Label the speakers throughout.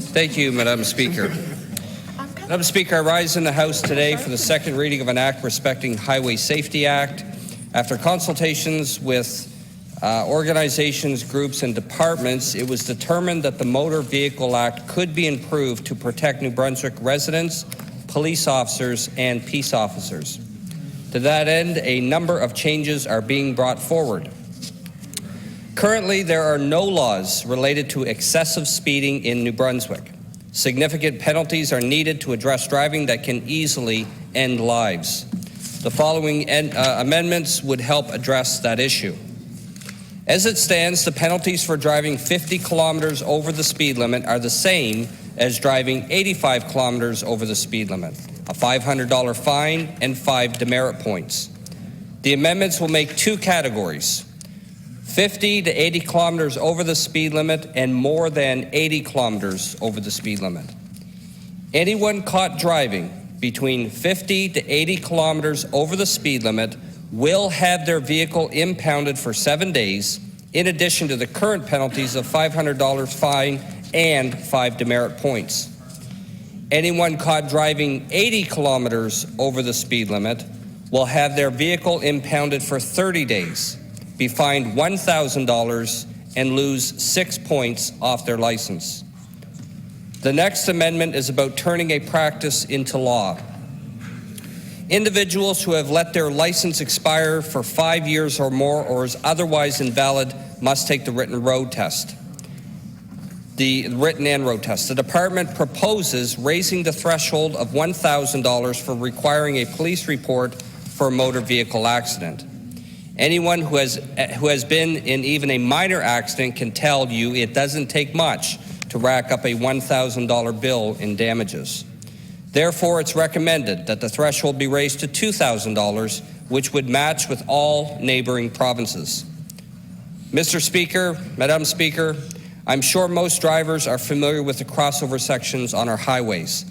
Speaker 1: Thank you, Madam Speaker. Madam Speaker, I rise in the House today for the second reading of an act respecting Highway Safety Act. After consultations with organizations, groups, and departments, it was determined that the Motor Vehicle Act could be improved to protect New Brunswick residents, police officers, and peace officers. To that end, a number of changes are being brought forward. Currently, there are no laws related to excessive speeding in New Brunswick. Significant penalties are needed to address driving that can easily end lives. The following amendments would help address that issue. As it stands, the penalties for driving 50 kilometers over the speed limit are the same as driving 85 kilometers over the speed limit, a $500 fine and 5 demerit points. The amendments will make two categories: 50 to 80 kilometers over the speed limit and more than 80 kilometers over the speed limit. Anyone caught driving between 50 to 80 kilometers over the speed limit will have their vehicle impounded for 7 days, in addition to the current penalties of $500 fine and 5 demerit points. Anyone caught driving 80 kilometers over the speed limit will have their vehicle impounded for 30 days, be fined $1,000, and lose 6 points off their license. The next amendment is about turning a practice into law. Individuals who have let their license expire for 5 years or more or is otherwise invalid must take the written road test. The written and road test. The department proposes raising the threshold of $1,000 for requiring a police report for a motor vehicle accident. Anyone who has been in even a minor accident can tell you it doesn't take much to rack up a $1,000 bill in damages. Therefore, it's recommended that the threshold be raised to $2,000, which would match with all neighboring provinces. Mr. Speaker, Madam Speaker, I'm sure most drivers are familiar with the crossover sections on our highways.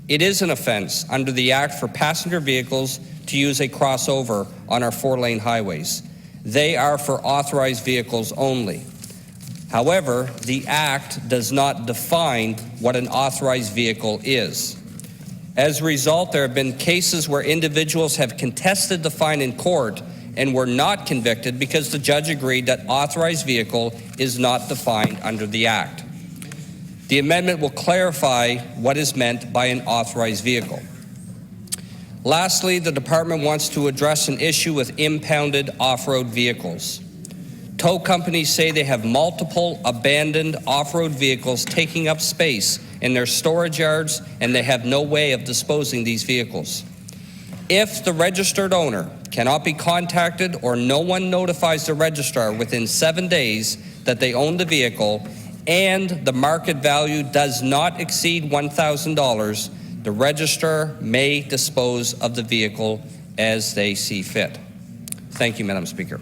Speaker 1: It is an offense under the Act for passenger vehicles to use a crossover on our 4-lane highways. They are for authorized vehicles only. However, the Act does not define what an authorized vehicle is. As a result, there have been cases where individuals have contested the fine in court and were not convicted because the judge agreed that authorized vehicle is not defined under the Act. The amendment will clarify what is meant by an authorized vehicle. Lastly, the department wants to address an issue with impounded off-road vehicles. Tow companies say they have multiple abandoned off-road vehicles taking up space in their storage yards, and they have no way of disposing these vehicles. If the registered owner cannot be contacted or no one notifies the registrar within 7 days that they own the vehicle and the market value does not exceed $1,000, the registrar may dispose of the vehicle as they see fit. Thank you, Madam Speaker.